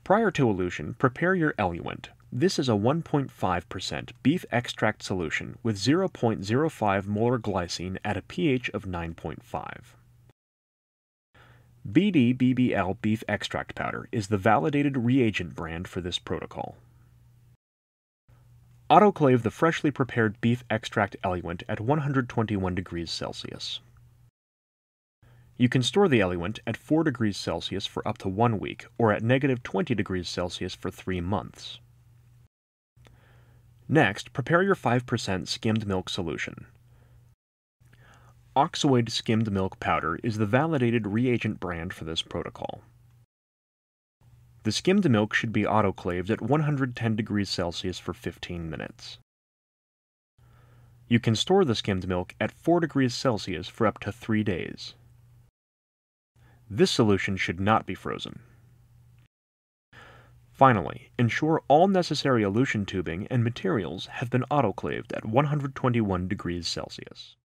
Prior to elution, prepare your eluent. This is a 1.5% beef extract solution with 0.05 molar glycine at a pH of 9.5. BD-BBL beef extract powder is the validated reagent brand for this protocol. Autoclave the freshly prepared beef extract eluent at 121 degrees Celsius. You can store the eluent at 4 degrees Celsius for up to 1 week or at -20 degrees Celsius for 3 months. Next, prepare your 5% skimmed milk solution. Oxoid skimmed milk powder is the validated reagent brand for this protocol. The skimmed milk should be autoclaved at 110 degrees Celsius for 15 minutes. You can store the skimmed milk at 4 degrees Celsius for up to 3 days. This solution should not be frozen. Finally, ensure all necessary elution tubing and materials have been autoclaved at 121 degrees Celsius.